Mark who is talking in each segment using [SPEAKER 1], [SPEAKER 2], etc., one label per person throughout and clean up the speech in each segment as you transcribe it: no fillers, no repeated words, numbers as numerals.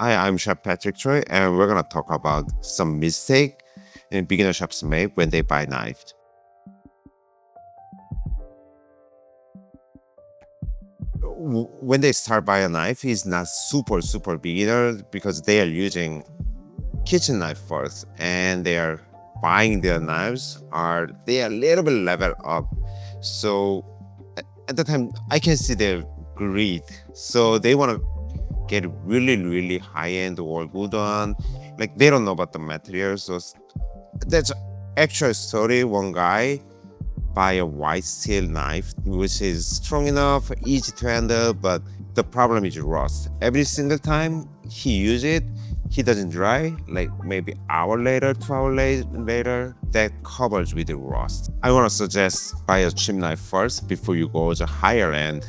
[SPEAKER 1] Hi, I'm Chef Patrick Choi, and we're gonna talk about some mistake beginner chefs make when they buy knife. When they start buy a knife, it's not super beginner because they are using kitchen knife first, and they are buying their knives are they are a little bit level up. So at the time, I can see their greed. So they want to get really high end or good one. Like they don't know about the materials. So that's actual story. One guy buy a white steel knife, which is strong enough, easy to handle, but the problem is rust. Every single time he use it, he doesn't dry. Like maybe hour later, 2 hour later, that covers with the rust. I want to suggest buy a cheap knife first before you go to higher end.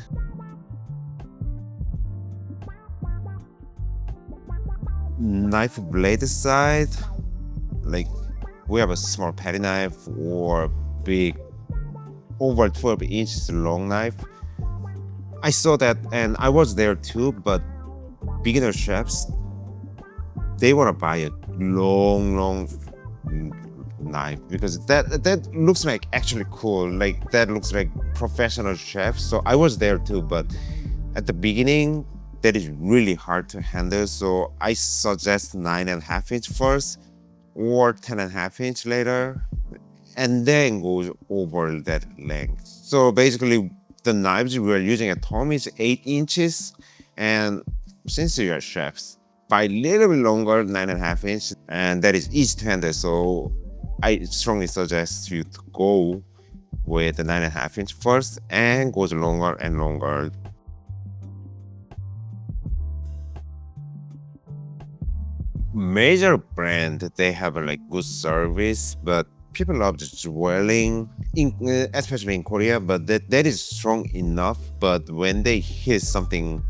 [SPEAKER 1] Knife blade side, like we have a small petty knife or big over 12 inches long knife. I saw that and I was there too, but beginner chefs, they want to buy a long knife because that looks like actually cool. Like that looks like professional chef. So I was there too, but at the beginning, that is really hard to handle. So I suggest 9.5 inch first or 10.5 inch later, and then goes over that length. So basically, the knives we are using at home is 8 inches, and since you are chefs, buy a little bit longer, 9.5 inch, and that is easy to handle. So I strongly suggest you to go with the 9.5 inch first and goes longer and longer. Major brand, they have a like good service, but people love the dwelling, especially in Korea. But that is strong enough. But when they hit something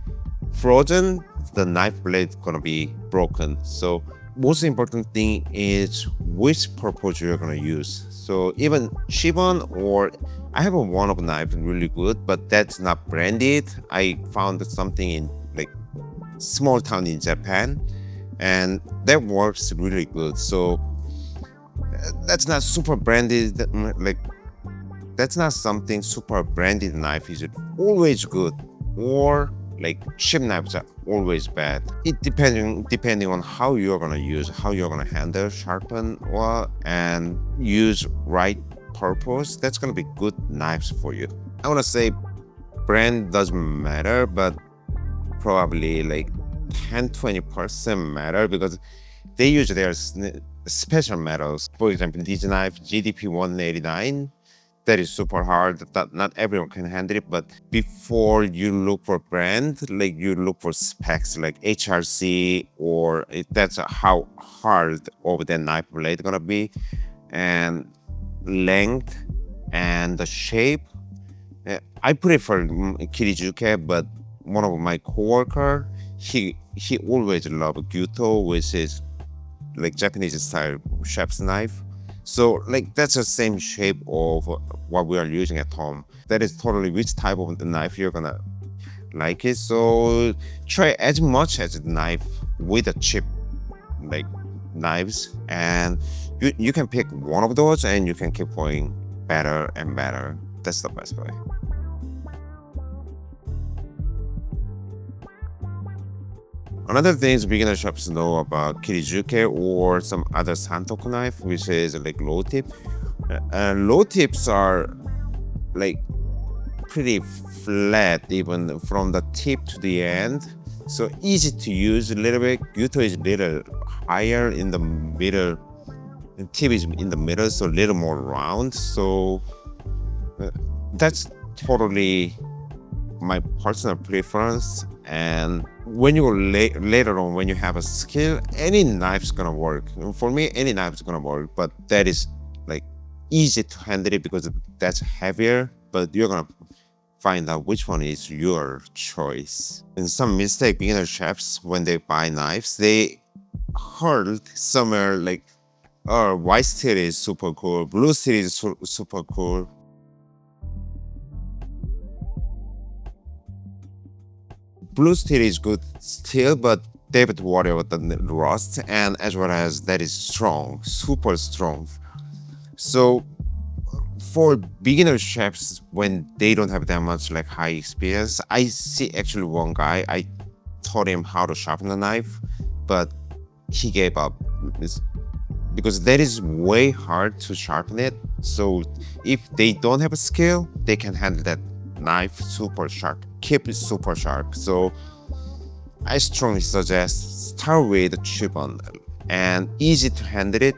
[SPEAKER 1] frozen, the knife blade gonna be broken. So most important thing is which purpose you're gonna use. So even Shibon or I have a one of knife really good, but that's not branded. I found something in like small town in Japan, and that works really good. So that's not super branded, like that's not something super branded knife is always good, or like cheap knives are always bad. It depending on how you're gonna use, how you're gonna handle, sharpen, or and use right purpose. That's gonna be good knives for you. I wanna say brand doesn't matter, but probably like 10-20% matter because they use their special metals. For example, this knife GDP 189, that is super hard. That not everyone can handle it. But before you look for brand, like you look for specs like HRC or that's how hard of the knife blade gonna be, and length and the shape. I prefer kiritsuke, but one of my coworker, he always loved gyuto, which is like Japanese style chef's knife. So like that's the same shape of what we are using at home. That is totally which type of the knife you're gonna like it. So try as much as the knife with a cheap like knives, and you can pick one of those and you can keep going better and better. That's the best way. Another thing is beginner shops know about kiritsuke or some other santoku knife, which is like low tip. Low tips are like pretty flat, even from the tip to the end. So easy to use a little bit. Gyuto is a little higher in the middle. The tip is in the middle, so a little more round. So that's totally my personal preference. And when you later on, when you have a skill, any knife's gonna work. For me, any knife's gonna work, but that is like easy to handle it because that's heavier, but you're gonna find out which one is your choice. And some mistake beginner chefs when they buy knives, they heard somewhere like, oh, white steel is super cool, blue steel is super cool. Blue steel is good still, but they have to worry about the rust, and as well as that is strong, super strong. So for beginner chefs, when they don't have that much like high experience, I see actually one guy, I taught him how to sharpen the knife, but he gave up. It's- because that is way hard to sharpen it. So if they don't have a skill, they can handle that knife super sharp, keep it super sharp. So I strongly suggest start with cheap one and easy to handle it,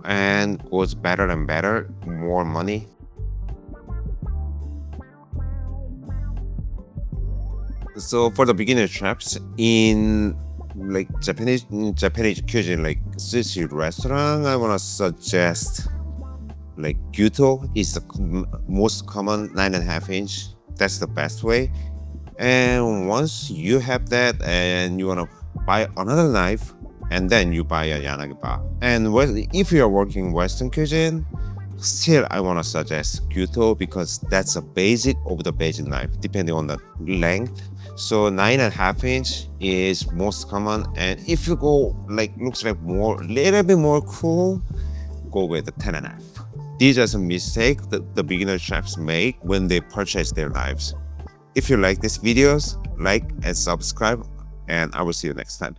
[SPEAKER 1] and goes better and better, more money. So for the beginner chefs in like Japanese cuisine, like sushi restaurant, I wanna suggest like gyuto is the most common 9.5 inch. That's the best way. And once you have that and you wanna buy another knife, and then you buy a yanagi. And if you are working Western cuisine, still I wanna suggest gyuto because that's a basic of the basic knife, depending on the length. So 9.5 inch is most common, and if you go like looks like more little bit more cool, go with the 10.5. These are some mistakes that the beginner chefs make when they purchase their knives. If you like these videos, like and subscribe, and I will see you next time.